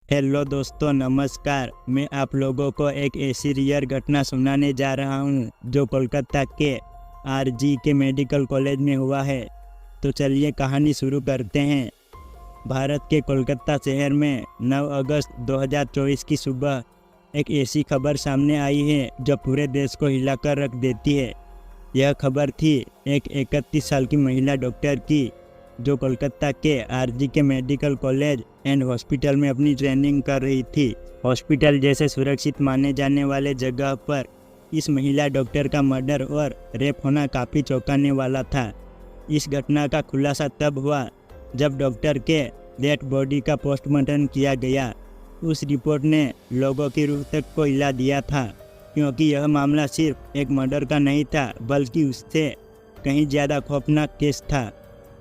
Hello दोस्तों, नमस्कार। मैं आप लोगों को एक ऐसी रियल घटना सुनाने जा रहा हूं जो कोलकाता के आरजी के मेडिकल कॉलेज में हुआ है। तो चलिए कहानी शुरू करते हैं। भारत के कोलकाता शहर में 9 अगस्त 2024 की सुबह एक ऐसी खबर सामने आई है जो पूरे देश को हिलाकर रख देती है। यह खबर थी एक 31 साल की महिला डॉक्टर की जो कोलकाता के आरजी के मेडिकल कॉलेज एंड हॉस्पिटल में अपनी ट्रेनिंग कर रही थी। हॉस्पिटल जैसे सुरक्षित माने जाने वाले जगह पर इस महिला डॉक्टर का मर्डर और रेप होना काफ़ी चौंकाने वाला था। इस घटना का खुलासा तब हुआ जब डॉक्टर के डेड बॉडी का पोस्टमार्टम किया गया। उस रिपोर्ट ने लोगों की रूह तक को हिला दिया था, क्योंकि यह मामला सिर्फ एक मर्डर का नहीं था बल्कि उससे कहीं ज़्यादा खौफनाक केस था।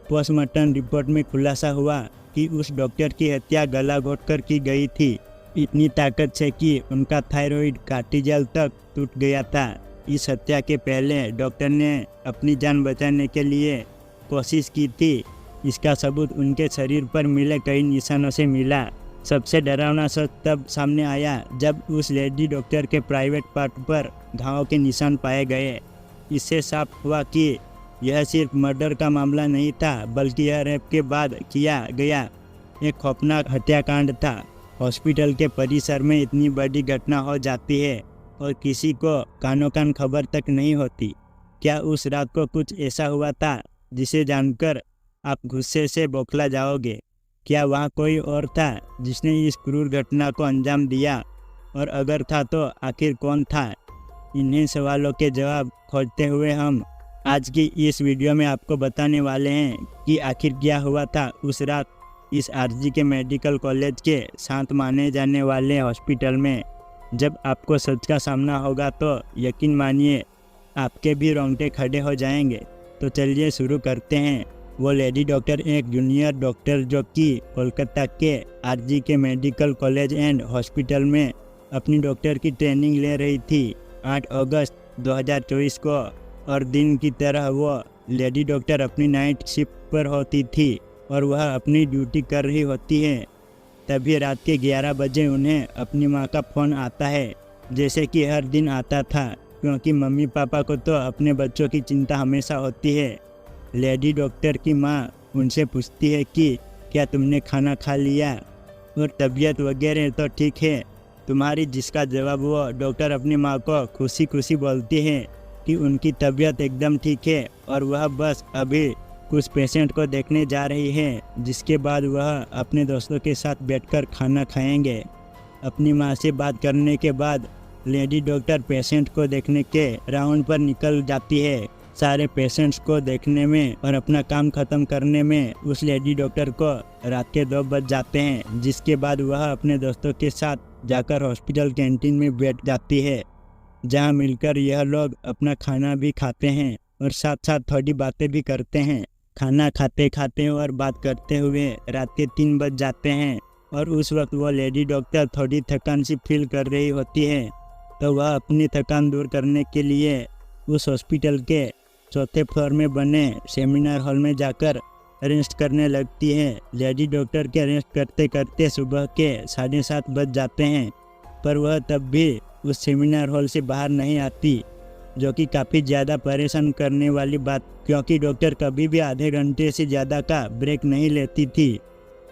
पोस्टमार्टम रिपोर्ट में खुलासा हुआ कि उस डॉक्टर की हत्या गला घोंटकर की गई थी, इतनी ताकत से कि उनका थायराइड कार्टिलेज तक टूट गया था। इस हत्या के पहले डॉक्टर ने अपनी जान बचाने के लिए कोशिश की थी। इसका सबूत उनके शरीर पर मिले कई निशानों से मिला। सबसे डरावना सच तब सामने आया जब उस लेडी डॉक्टर के प्राइवेट पार्ट पर घावों के निशान पाए गए। इससे साफ हुआ कि यह सिर्फ मर्डर का मामला नहीं था, बल्कि यह रेप के बाद किया गया एक खौफनाक हत्याकांड था। हॉस्पिटल के परिसर में इतनी बड़ी घटना हो जाती है और किसी को कानो कान खबर तक नहीं होती। क्या उस रात को कुछ ऐसा हुआ था जिसे जानकर आप गुस्से से बौखला जाओगे? क्या वहाँ कोई और था जिसने इस क्रूर घटना को अंजाम दिया, और अगर था तो आखिर कौन था? इन्हीं सवालों के जवाब खोजते हुए हम आज की इस वीडियो में आपको बताने वाले हैं कि आखिर क्या हुआ था उस रात इस आरजी के मेडिकल कॉलेज के शांत माने जाने वाले हॉस्पिटल में। जब आपको सच का सामना होगा तो यकीन मानिए आपके भी रोंगटे खड़े हो जाएंगे। तो चलिए शुरू करते हैं। वो लेडी डॉक्टर एक जूनियर डॉक्टर जो कि कोलकाता के आरजी के मेडिकल कॉलेज एंड हॉस्पिटल में अपनी डॉक्टर की ट्रेनिंग ले रही थी 8 अगस्त 2024 को। और दिन की तरह वो लेडी डॉक्टर अपनी नाइट शिफ्ट पर होती थी और वह अपनी ड्यूटी कर रही होती है। तभी रात के 11 बजे उन्हें अपनी माँ का फ़ोन आता है, जैसे कि हर दिन आता था, क्योंकि मम्मी पापा को तो अपने बच्चों की चिंता हमेशा होती है। लेडी डॉक्टर की माँ उनसे पूछती है कि क्या तुमने खाना खा लिया और तबीयत वगैरह तो ठीक है तुम्हारी, जिसका जवाब वो डॉक्टर अपनी माँ को खुशी खुशी बोलती है कि उनकी तबीयत एकदम ठीक है और वह बस अभी कुछ पेशेंट को देखने जा रही है, जिसके बाद वह अपने दोस्तों के साथ बैठकर खाना खाएंगे। अपनी माँ से बात करने के बाद लेडी डॉक्टर पेशेंट को देखने के राउंड पर निकल जाती है। सारे पेशेंट्स को देखने में और अपना काम ख़त्म करने में उस लेडी डॉक्टर को रात के 2 बज जाते हैं, जिसके बाद वह अपने दोस्तों के साथ जाकर हॉस्पिटल कैंटीन में बैठ जाती है, जहां मिलकर यह लोग अपना खाना भी खाते हैं और साथ साथ थोड़ी बातें भी करते हैं। खाना खाते खाते और बात करते हुए रात के 3 बज जाते हैं और उस वक्त वो लेडी डॉक्टर थोड़ी थकान सी फील कर रही होती है, तो वह अपनी थकान दूर करने के लिए उस हॉस्पिटल के 4थे फ्लोर में बने सेमिनार हॉल में जाकर रेस्ट करने लगती है। लेडी डॉक्टर के रेस्ट करते करते सुबह के 7:30 बज जाते हैं, पर वह तब भी उस सेमिनार हॉल से बाहर नहीं आती, जो कि काफ़ी ज़्यादा परेशान करने वाली बात, क्योंकि डॉक्टर कभी भी आधे घंटे से ज़्यादा का ब्रेक नहीं लेती थी।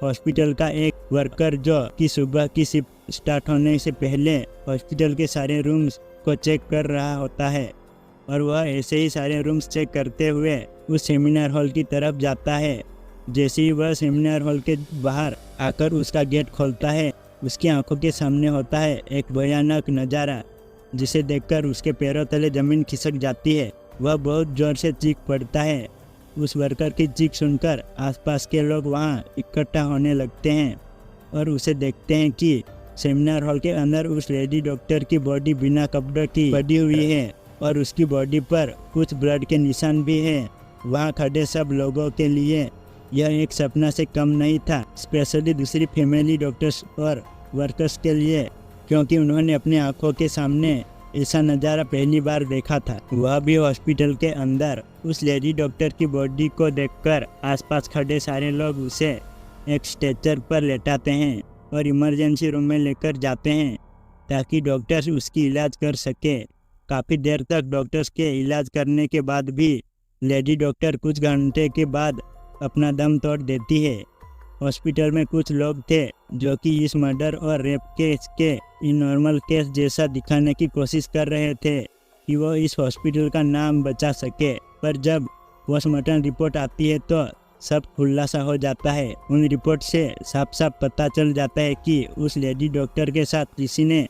हॉस्पिटल का एक वर्कर जो कि सुबह की शिफ्ट स्टार्ट होने से पहले हॉस्पिटल के सारे रूम्स को चेक कर रहा होता है, और वह ऐसे ही सारे रूम्स चेक करते हुए उस सेमिनार हॉल की तरफ जाता है। जैसे ही वह सेमिनार हॉल के बाहर आकर उसका गेट खोलता है, उसकी आंखों के सामने होता है एक भयानक नज़ारा, जिसे देखकर उसके पैरों तले ज़मीन खिसक जाती है। वह बहुत ज़ोर से चीख पड़ता है। उस वर्कर की चीख सुनकर आसपास के लोग वहां इकट्ठा होने लगते हैं और उसे देखते हैं कि सेमिनार हॉल के अंदर उस लेडी डॉक्टर की बॉडी बिना कपड़ों की पड़ी हुई है और उसकी बॉडी पर कुछ ब्लड के निशान भी हैं। वहाँ खड़े सब लोगों के लिए यह एक सपना से कम नहीं था, स्पेशली दूसरी फैमिली डॉक्टर्स और वर्कर्स के लिए, क्योंकि उन्होंने अपनी आंखों के सामने ऐसा नज़ारा पहली बार देखा था। वह भी हॉस्पिटल के अंदर उस लेडी डॉक्टर की बॉडी को देखकर आसपास खड़े सारे लोग उसे एक स्ट्रेचर पर लेटाते हैं और इमरजेंसी रूम में लेकर जाते हैं ताकि डॉक्टर्स उसकी इलाज कर सके। काफ़ी देर तक डॉक्टर्स के इलाज करने के बाद भी लेडी डॉक्टर कुछ घंटे के बाद अपना दम तोड़ देती है। हॉस्पिटल में कुछ लोग थे जो कि इस मर्डर और रेप केस के नॉर्मल केस जैसा दिखाने की कोशिश कर रहे थे कि वो इस हॉस्पिटल का नाम बचा सके, पर जब पोस्टमार्टम रिपोर्ट आती है तो सब खुलासा हो जाता है। उन रिपोर्ट से साफ साफ पता चल जाता है कि उस लेडी डॉक्टर के साथ किसी ने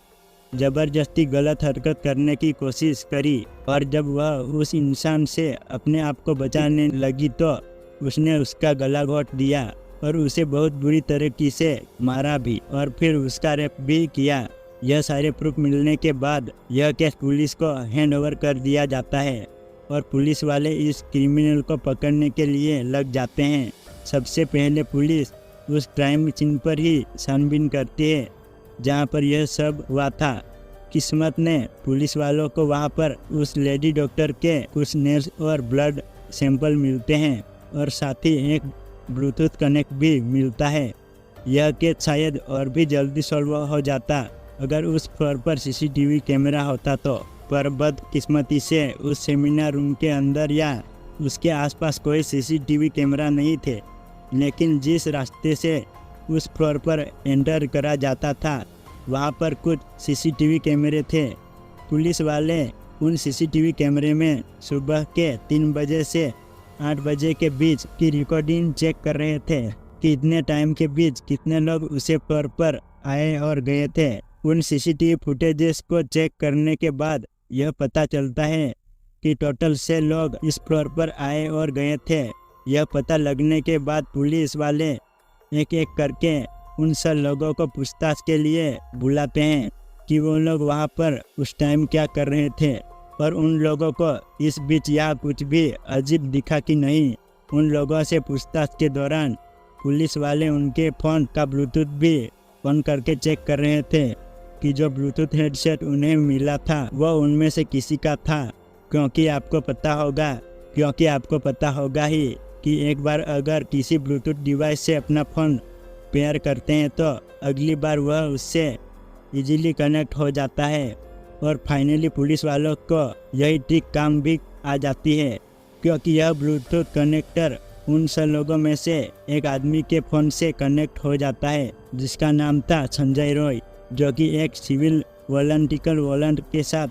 ज़बरदस्ती गलत हरकत करने की कोशिश करी और जब वह उस इंसान से अपने आप को बचाने लगी तो उसने उसका गला घोंट दिया और उसे बहुत बुरी तरीके से मारा भी और फिर उसका रेप भी किया। यह सारे प्रूफ मिलने के बाद यह केस पुलिस को हैंड ओवर कर दिया जाता है और पुलिस वाले इस क्रिमिनल को पकड़ने के लिए लग जाते हैं। सबसे पहले पुलिस उस क्राइम सीन पर ही छानबीन करती है जहां पर यह सब हुआ था। किस्मत ने पुलिस वालों को वहां पर उस लेडी डॉक्टर के कुछ नेल्स और ब्लड सैंपल मिलते हैं और साथ ही एक ब्लूटूथ कनेक्ट भी मिलता है। यह केस शायद और भी जल्दी सॉल्व हो जाता अगर उस फ्लोर पर सीसीटीवी कैमरा होता तो, पर बदकिस्मती से उस सेमिनार रूम के अंदर या उसके आसपास कोई सीसीटीवी कैमरा नहीं थे। लेकिन जिस रास्ते से उस फ्लोर पर एंटर करा जाता था वहाँ पर कुछ सीसीटीवी कैमरे थे। पुलिस वाले उन सीसीटीवी कैमरे में सुबह के 3 बजे से 8 बजे के बीच की रिकॉर्डिंग चेक कर रहे थे कि इतने टाइम के बीच कितने लोग उसे फ्लोर पर आए और गए थे। उन सीसीटीवी फुटेजेस को चेक करने के बाद यह पता चलता है कि टोटल 6 लोग इस फ्लोर पर आए और गए थे। यह पता लगने के बाद पुलिस वाले एक एक करके उन सब लोगों को पूछताछ के लिए बुलाते हैं कि वो लोग वहाँ पर उस टाइम क्या कर रहे थे और उन लोगों को इस बीच यहाँ कुछ भी अजीब दिखा कि नहीं। उन लोगों से पूछताछ के दौरान पुलिस वाले उनके फ़ोन का ब्लूटूथ भी ऑन करके चेक कर रहे थे कि जो ब्लूटूथ हेडसेट उन्हें मिला था वह उनमें से किसी का था, क्योंकि आपको पता होगा ही कि एक बार अगर किसी ब्लूटूथ डिवाइस से अपना फ़ोन पेयर करते हैं तो अगली बार वह उससे इजीली कनेक्ट हो जाता है। और फाइनली पुलिस वालों को यही ठीक काम भी आ जाती है, क्योंकि यह ब्लूटूथ कनेक्टर उन सब लोगों में से एक आदमी के फ़ोन से कनेक्ट हो जाता है जिसका नाम था संजय रॉय, जो कि एक सिविल वॉलंटियर के साथ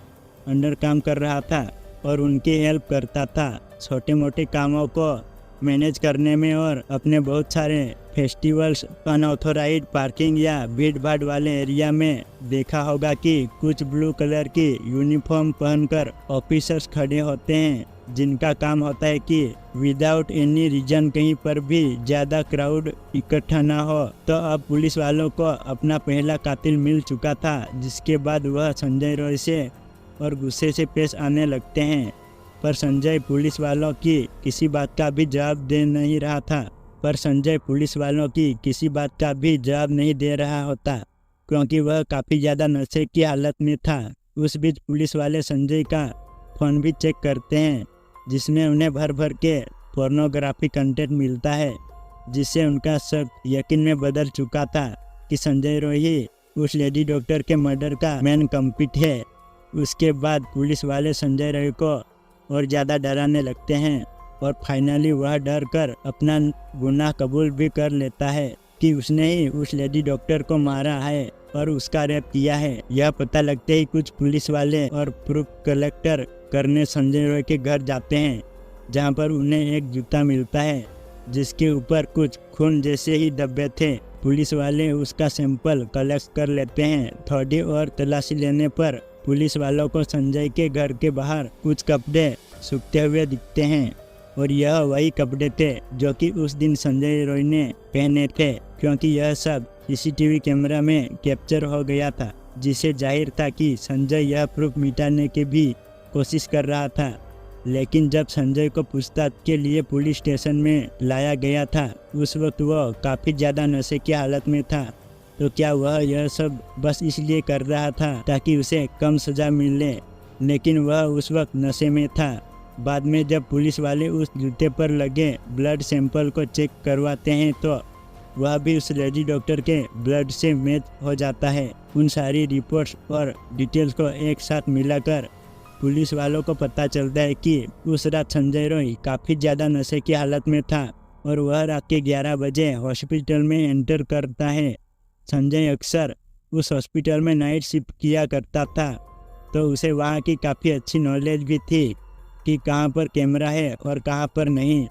अंडर काम कर रहा था और उनकी हेल्प करता था छोटे मोटे कामों को मैनेज करने में। और अपने बहुत सारे फेस्टिवल्स, अनऑथोराइज्ड पार्किंग या भीड़ भाड़ वाले एरिया में देखा होगा कि कुछ ब्लू कलर की यूनिफॉर्म पहनकर ऑफिसर्स खड़े होते हैं जिनका काम होता है कि विदाउट एनी रीजन कहीं पर भी ज़्यादा क्राउड इकट्ठा ना हो। तो अब पुलिस वालों को अपना पहला कातिल मिल चुका था, जिसके बाद वह संजय रॉय से और गुस्से से पेश आने लगते हैं। पर संजय पुलिस वालों की किसी बात का भी जवाब दे नहीं रहा होता, क्योंकि वह काफ़ी ज़्यादा नशे की हालत में था। उस बीच पुलिस वाले संजय का फ़ोन भी चेक करते हैं जिसमें उन्हें भर भर के पोर्नोग्राफी कंटेंट मिलता है, जिससे उनका शक यकीन में बदल चुका था कि संजय रॉय ही उस लेडी डॉक्टर के मर्डर का मेन कंप्लीट है। उसके बाद पुलिस वाले संजय रॉय को और ज़्यादा डराने लगते हैं और फाइनली वह डर कर अपना गुनाह कबूल भी कर लेता है कि उसने ही उस लेडी डॉक्टर को मारा है और उसका रेप किया है। यह पता लगते ही कुछ पुलिस वाले और प्रूफ कलेक्टर करने संजय रॉय के घर जाते हैं, जहां पर उन्हें एक जूता मिलता है जिसके ऊपर कुछ खून जैसे ही धब्बे थे। पुलिस वाले उसका सैंपल कलेक्ट कर लेते हैं। थोड़ी और तलाशी लेने पर पुलिस वालों को संजय के घर के बाहर कुछ कपड़े सूखते हुए दिखते हैं और यह वही कपड़े थे जो कि उस दिन संजय रॉय ने पहने थे, क्योंकि यह सब सीसीटीवी कैमरा में कैप्चर हो गया था, जिससे जाहिर था कि संजय यह प्रूफ मिटाने की भी कोशिश कर रहा था। लेकिन जब संजय को पूछताछ के लिए पुलिस स्टेशन में लाया गया था, उस वक्त वह काफ़ी ज़्यादा नशे की हालत में था। तो क्या वह यह सब बस इसलिए कर रहा था ताकि उसे कम सज़ा मिले? लेकिन वह उस वक्त नशे में था। बाद में जब पुलिस वाले उस जूते पर लगे ब्लड सैंपल को चेक करवाते हैं तो वह भी उस लेडी डॉक्टर के ब्लड से मैच हो जाता है। उन सारी रिपोर्ट्स और डिटेल्स को एक साथ मिलाकर पुलिस वालों को पता चलता है कि उस रात संजय रॉय काफ़ी ज़्यादा नशे की हालत में था और वह रात के 11 बजे हॉस्पिटल में एंटर करता है। संजय अक्सर उस हॉस्पिटल में नाइट शिफ्ट किया करता था, तो उसे वहाँ की काफ़ी अच्छी नॉलेज भी थी कि कहाँ पर कैमरा है और कहाँ पर नहीं।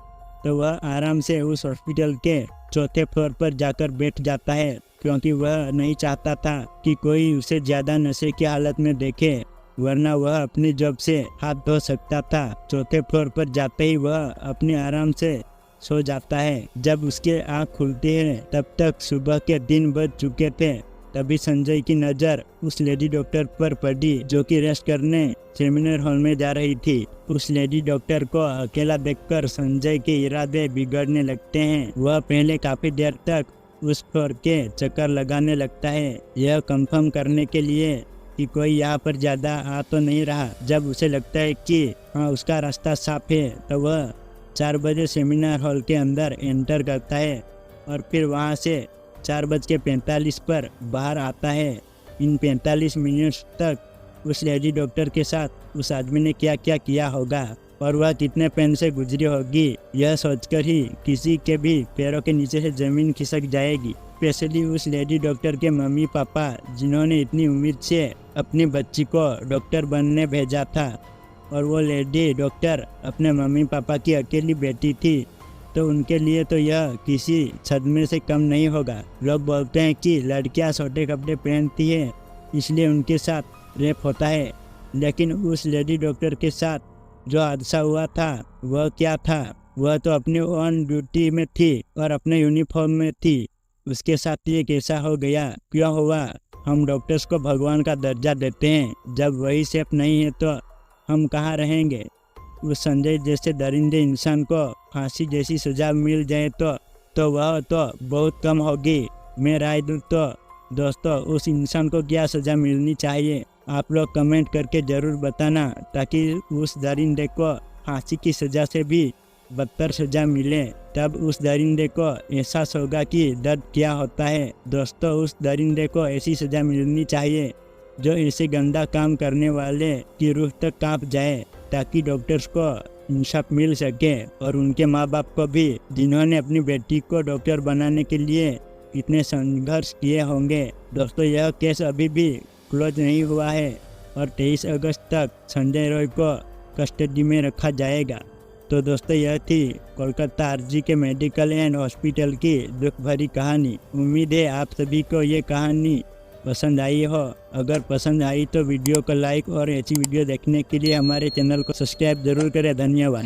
तो वह आराम से उस हॉस्पिटल के चौथे फ्लोर पर जाकर बैठ जाता है, क्योंकि वह नहीं चाहता था कि कोई उसे ज़्यादा नशे की हालत में देखे, वरना वह अपनी जॉब से हाथ धो सकता था। चौथे फ्लोर पर जाते ही वह अपने आराम से सो जाता है। जब उसके आँख खुलती है तब तक सुबह के 3 बज चुके थे। तभी संजय की नज़र उस लेडी डॉक्टर पर पड़ी जो कि रेस्ट करने सेमिनार हॉल में जा रही थी। उस लेडी डॉक्टर को अकेला देखकर संजय के इरादे बिगड़ने लगते हैं। वह पहले काफ़ी देर तक उस फ्लोर के चक्कर लगाने लगता है, यह कंफर्म करने के लिए कि कोई यहाँ पर ज़्यादा आ तो नहीं रहा। जब उसे लगता है कि हाँ उसका रास्ता साफ है, तो वह 4 बजे सेमिनार हॉल के अंदर एंटर करता है और फिर वहाँ से 4:45 पर बाहर आता है। इन 45 मिनट तक उस लेडी डॉक्टर के साथ उस आदमी ने क्या क्या किया होगा और वह कितने पेन से गुजरी होगी, यह सोचकर ही किसी के भी पैरों के नीचे से ज़मीन खिसक जाएगी। स्पेशली उस लेडी डॉक्टर के मम्मी पापा, जिन्होंने इतनी उम्मीद से अपनी बच्ची को डॉक्टर बनने भेजा था, और वो लेडी डॉक्टर अपने मम्मी पापा की अकेली बेटी थी, तो उनके लिए तो यह किसी सदमे से कम नहीं होगा। लोग बोलते हैं कि लड़कियां छोटे कपड़े पहनती हैं, इसलिए उनके साथ रेप होता है, लेकिन उस लेडी डॉक्टर के साथ जो हादसा हुआ था वह क्या था? वह तो अपनी ऑन ड्यूटी में थी और अपने यूनिफॉर्म में थी। उसके साथ ये कैसा हो गया, क्यों हुआ? हम डॉक्टर्स को भगवान का दर्जा देते हैं, जब वही सेफ नहीं है तो हम कहाँ रहेंगे? उस संजय जैसे दरिंदे इंसान को फांसी जैसी सजा मिल जाए तो वह तो बहुत कम होगी। मैं राय दूँ तो दोस्तों, उस इंसान को क्या सज़ा मिलनी चाहिए? आप लोग कमेंट करके ज़रूर बताना, ताकि उस दरिंदे को फांसी की सज़ा से भी बदतर सज़ा मिले। तब उस दरिंदे को एहसास होगा कि दर्द क्या होता है। दोस्तों, उस दरिंदे को ऐसी सज़ा मिलनी चाहिए जो ऐसे गंदा काम करने वाले की रूह तक कांप जाए, ताकि डॉक्टर्स को इंसाफ मिल सके और उनके माँ बाप को भी, जिन्होंने अपनी बेटी को डॉक्टर बनाने के लिए इतने संघर्ष किए होंगे। दोस्तों, यह केस अभी भी क्लोज नहीं हुआ है और 23 अगस्त तक संजय रॉय को कस्टडी में रखा जाएगा। तो दोस्तों, यह थी कोलकाता आरजी के मेडिकल एंड हॉस्पिटल की दुख भरी कहानी। उम्मीद है आप सभी को ये कहानी पसंद आई हो। अगर पसंद आई तो वीडियो को लाइक और ऐसी वीडियो देखने के लिए हमारे चैनल को सब्सक्राइब जरूर करें। धन्यवाद।